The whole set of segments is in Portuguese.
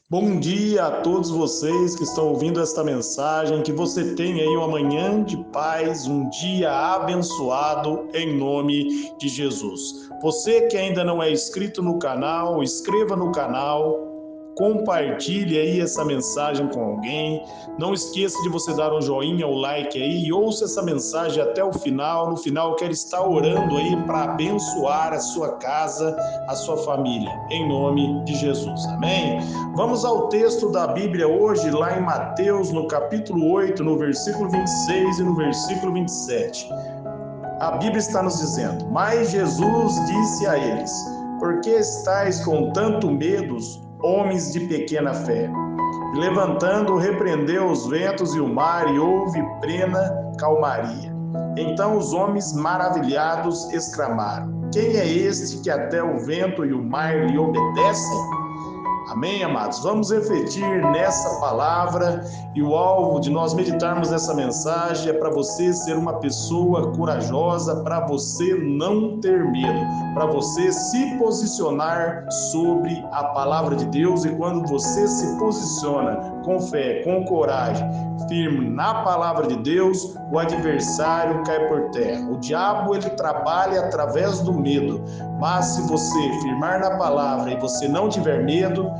Bom dia a todos vocês que estão ouvindo esta mensagem, que você tenha aí uma manhã de paz, um dia abençoado em nome de Jesus. Você que ainda não é inscrito no canal, inscreva no canal, compartilhe aí essa mensagem com alguém. Não esqueça de você dar um joinha, um like aí e ouça essa mensagem até o final. No final eu quero estar orando aí para abençoar a sua casa, a sua família, em nome de Jesus. Amém? Vamos ao texto da Bíblia hoje, lá em Mateus, no capítulo 8, no versículo 26 e no versículo 27. A Bíblia está nos dizendo: Mas Jesus disse a eles: Por que estáis com tanto medos, homens de pequena fé? Levantando, repreendeu os ventos e o mar, e houve plena calmaria. Então os homens maravilhados exclamaram: Quem é este que até o vento e o mar lhe obedecem? Amém, amados? Vamos refletir nessa palavra e o alvo de nós meditarmos nessa mensagem é para você ser uma pessoa corajosa, para você não ter medo, para você se posicionar sobre a palavra de Deus. E quando você se posiciona com fé, com coragem, firme na palavra de Deus, o adversário cai por terra. O diabo, ele trabalha através do medo, mas se você firmar na palavra e você não tiver medo,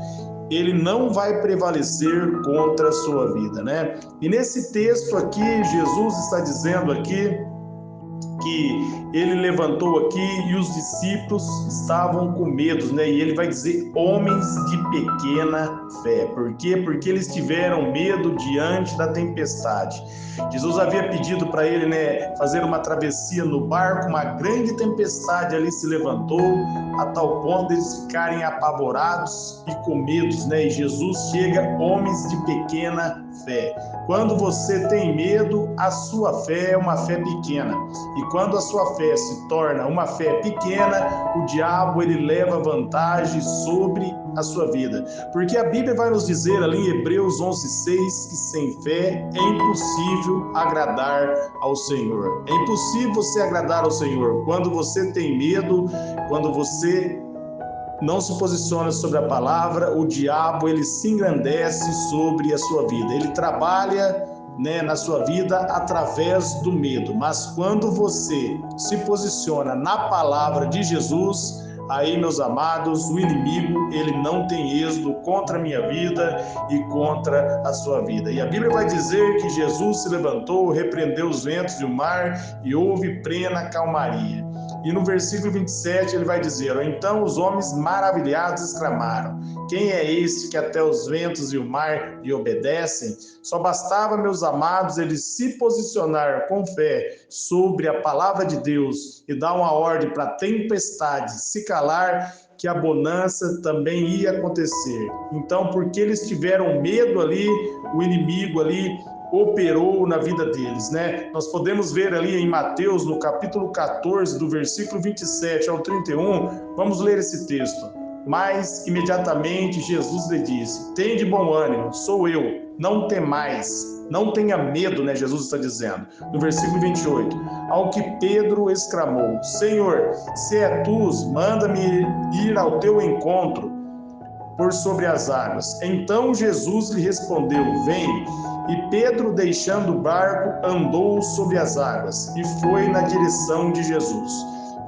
ele não vai prevalecer contra a sua vida, né? E nesse texto aqui, Jesus está dizendo aqui que ele levantou aqui e os discípulos estavam com medo, né? E ele vai dizer homens de pequena fé. Por quê? Porque eles tiveram medo diante da tempestade. Jesus havia pedido para ele, né, fazer uma travessia no barco, uma grande tempestade ali se levantou, a tal ponto de eles ficarem apavorados e com medos, né? E Jesus chega, homens de pequena fé. Quando você tem medo, a sua fé é uma fé pequena. E quando a sua fé se torna uma fé pequena, o diabo ele leva vantagem sobre a sua vida. Porque a Bíblia vai nos dizer ali em Hebreus 11:6 que sem fé é impossível agradar ao Senhor. É impossível você agradar ao Senhor quando você tem medo, quando você não se posiciona sobre a palavra, o diabo ele se engrandece sobre a sua vida. Ele trabalha, né, na sua vida através do medo. Mas quando você se posiciona na palavra de Jesus, aí, meus amados, o inimigo ele não tem êxito contra a minha vida e contra a sua vida. E a Bíblia vai dizer que Jesus se levantou, repreendeu os ventos e o mar e houve plena calmaria. E no versículo 27 ele vai dizer: Então os homens maravilhados exclamaram: Quem é este que até os ventos e o mar lhe obedecem? Só bastava, meus amados, ele se posicionar com fé sobre a palavra de Deus e dar uma ordem para a tempestade se calar, que a bonança também ia acontecer. Então, porque eles tiveram medo ali, o inimigo ali operou na vida deles, né? Nós podemos ver ali em Mateus, no capítulo 14, do versículo 27 ao 31, vamos ler esse texto. Mas imediatamente Jesus lhe disse: Tende bom ânimo, sou eu, não temais, não tenha medo, né? Jesus está dizendo. No versículo 28, ao que Pedro exclamou: Senhor, se é tu, manda-me ir ao teu encontro por sobre as águas. Então Jesus lhe respondeu: Vem. E Pedro, deixando o barco, andou sobre as águas e foi na direção de Jesus.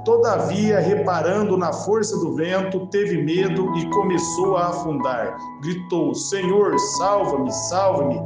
Todavia, reparando na força do vento, teve medo e começou a afundar. Gritou: Senhor, salva-me, salva-me.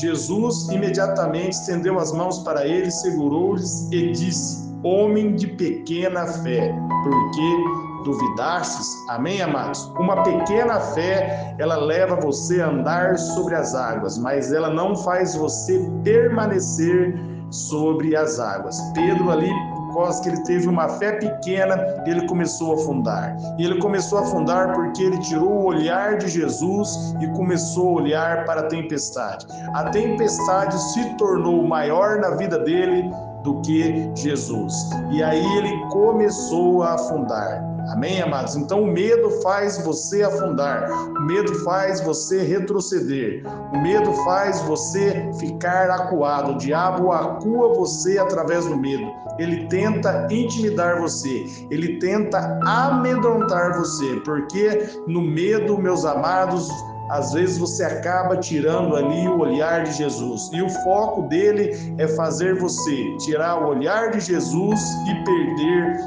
Jesus imediatamente estendeu as mãos para ele, segurou-lhes e disse: Homem de pequena fé, por que duvidastes? Amém, amados? Uma pequena fé, ela leva você a andar sobre as águas, mas ela não faz você permanecer sobre as águas. Pedro ali, por causa que ele teve uma fé pequena, ele começou a afundar. E ele começou a afundar porque ele tirou o olhar de Jesus e começou a olhar para a tempestade. A tempestade se tornou maior na vida dele do que Jesus. E aí ele começou a afundar. Amém, amados? Então o medo faz você afundar, o medo faz você retroceder, o medo faz você ficar acuado. O diabo acua você através do medo. Ele tenta intimidar você, ele tenta amedrontar você, porque no medo, meus amados, às vezes você acaba tirando ali o olhar de Jesus. E o foco dele é fazer você tirar o olhar de Jesus e perder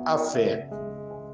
a fé.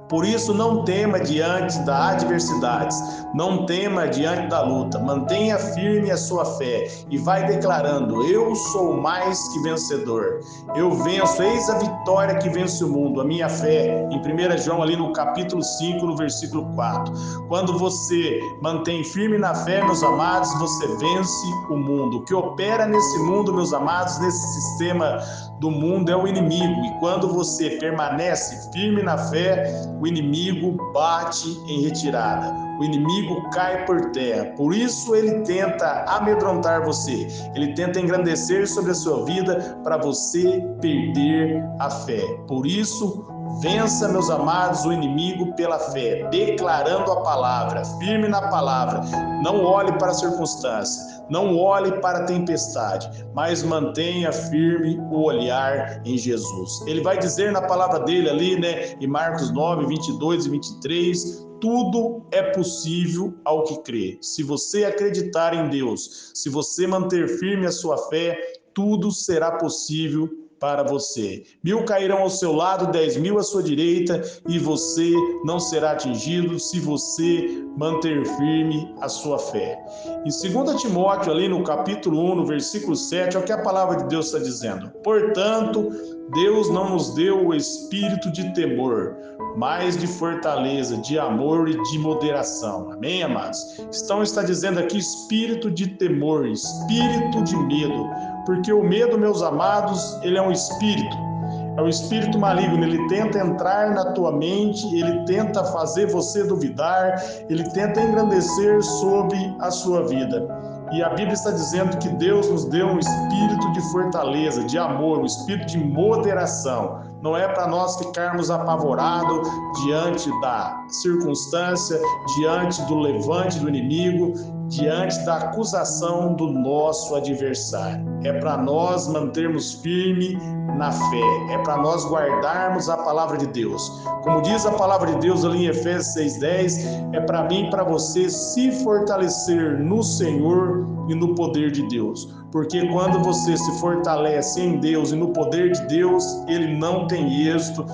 Por isso, não tema diante das adversidades, não tema diante da luta, mantenha firme a sua fé e vai declarando: eu sou mais que vencedor, eu venço, eis a vitória que vence o mundo, a minha fé, em 1 João ali no capítulo 5, no versículo 4. Quando você mantém firme na fé, meus amados, você vence o mundo. O que opera nesse mundo, meus amados, nesse sistema do mundo é o inimigo, e quando você permanece firme na fé, o inimigo bate em retirada, o inimigo cai por terra. Por isso ele tenta amedrontar você, ele tenta engrandecer sobre a sua vida para você perder a fé. Por isso, vença, meus amados, o inimigo pela fé, declarando a palavra, firme na palavra. Não olhe para a circunstância, não olhe para a tempestade, mas mantenha firme o olhar em Jesus. Ele vai dizer na palavra dele ali, em Marcos 9, 22 e 23, tudo é possível ao que crê. Se você acreditar em Deus, se você manter firme a sua fé, tudo será possível para você. 1000 cairão ao seu lado, 10.000 à sua direita, e você não será atingido se você manter firme a sua fé. Em 2 Timóteo, ali no capítulo 1, no versículo 7, é o que a palavra de Deus está dizendo. Portanto, Deus não nos deu o espírito de temor, mas de fortaleza, de amor e de moderação. Amém, amados? Então está dizendo aqui espírito de temor, espírito de medo, porque o medo, meus amados, ele é um espírito maligno, ele tenta entrar na tua mente, ele tenta fazer você duvidar, ele tenta engrandecer sobre a sua vida. E a Bíblia está dizendo que Deus nos deu um espírito de fortaleza, de amor, um espírito de moderação. Não é para nós ficarmos apavorados diante da circunstância, diante do levante do inimigo, diante da acusação do nosso adversário. É para nós mantermos firme na fé, é para nós guardarmos a palavra de Deus. Como diz a palavra de Deus ali em Efésios 6:10, é para mim e para você se fortalecer no Senhor e no poder de Deus. Porque quando você se fortalece em Deus e no poder de Deus, ele não tem êxito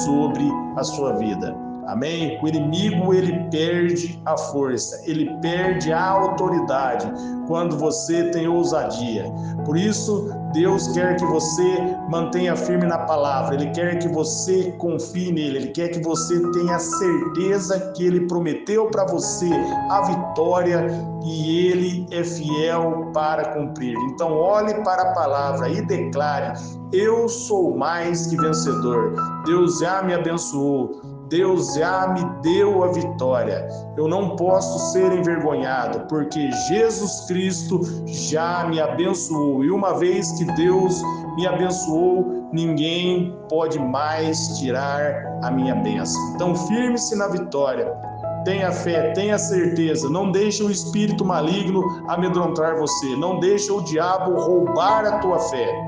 sobre a sua vida. Amém? O inimigo, ele perde a força, ele perde a autoridade quando você tem ousadia. Por isso, Deus quer que você mantenha firme na palavra, ele quer que você confie nele, ele quer que você tenha certeza que ele prometeu para você a vitória e ele é fiel para cumprir. Então, olhe para a palavra e declare: eu sou mais que vencedor. Deus já me abençoou. Deus já me deu a vitória. Eu não posso ser envergonhado, porque Jesus Cristo já me abençoou. E uma vez que Deus me abençoou, ninguém pode mais tirar a minha bênção. Então, firme-se na vitória. Tenha fé, tenha certeza. Não deixe o espírito maligno amedrontar você. Não deixe o diabo roubar a tua fé.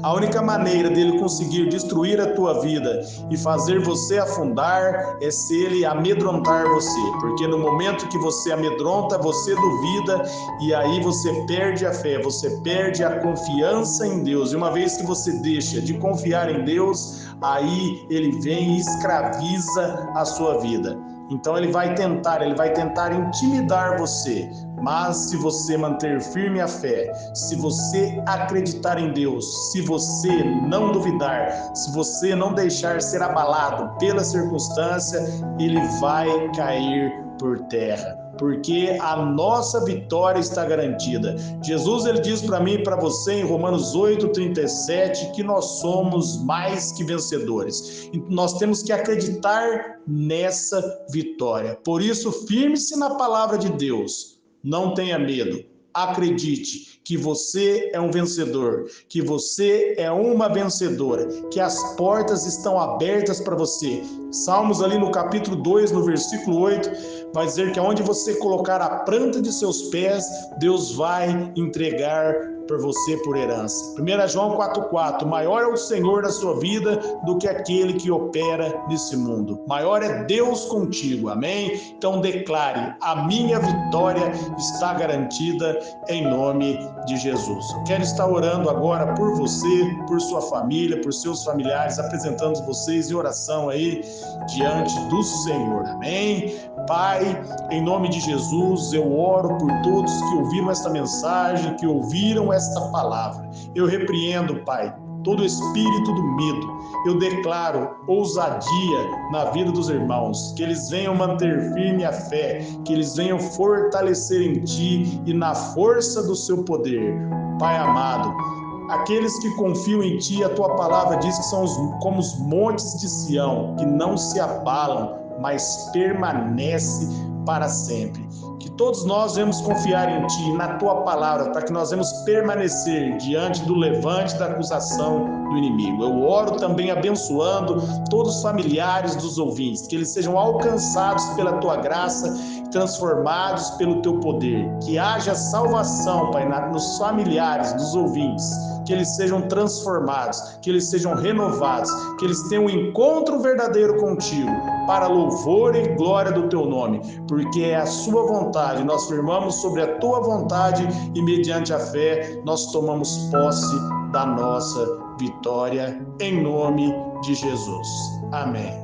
A única maneira dele conseguir destruir a tua vida e fazer você afundar é se ele amedrontar você, porque no momento que você amedronta, você duvida e aí você perde a fé, você perde a confiança em Deus. E uma vez que você deixa de confiar em Deus, aí ele vem e escraviza a sua vida. Então ele vai tentar intimidar você, mas se você manter firme a fé, se você acreditar em Deus, se você não duvidar, se você não deixar ser abalado pela circunstância, ele vai cair por terra, porque a nossa vitória está garantida. Jesus, ele diz para mim e para você em Romanos 8:37 que nós somos mais que vencedores. E nós temos que acreditar nessa vitória. Por isso, firme-se na palavra de Deus. Não tenha medo. Acredite que você é um vencedor, que você é uma vencedora, que as portas estão abertas para você. Salmos ali no capítulo 2, no versículo 8, vai dizer que aonde você colocar a planta de seus pés, Deus vai entregar por você por herança. 1 João 4,4: maior é o Senhor da sua vida do que aquele que opera nesse mundo. Maior é Deus contigo, amém? Então declare: a minha vitória está garantida em nome de Jesus. Eu quero estar orando agora por você, por sua família, por seus familiares, apresentando vocês em oração aí diante do Senhor, amém? Pai, em nome de Jesus, eu oro por todos que ouviram esta mensagem, que ouviram esta palavra. Eu repreendo, Pai, todo espírito do medo. Eu declaro ousadia na vida dos irmãos, que eles venham manter firme a fé, que eles venham fortalecer em Ti e na força do Seu poder. Pai amado, aqueles que confiam em Ti, a Tua palavra diz que são como os montes de Sião, que não se abalam, mas permanece para sempre. Que todos nós venhamos confiar em Ti, na Tua palavra, para que nós venhamos permanecer diante do levante da acusação do inimigo. Eu oro também abençoando todos os familiares dos ouvintes, que eles sejam alcançados pela Tua graça, transformados pelo Teu poder. Que haja salvação, Pai, nos familiares dos ouvintes, que eles sejam transformados, que eles sejam renovados, que eles tenham um encontro verdadeiro contigo, para louvor e glória do Teu nome, porque é a Sua vontade, nós firmamos sobre a Tua vontade e mediante a fé nós tomamos posse da nossa vitória, em nome de Jesus. Amém.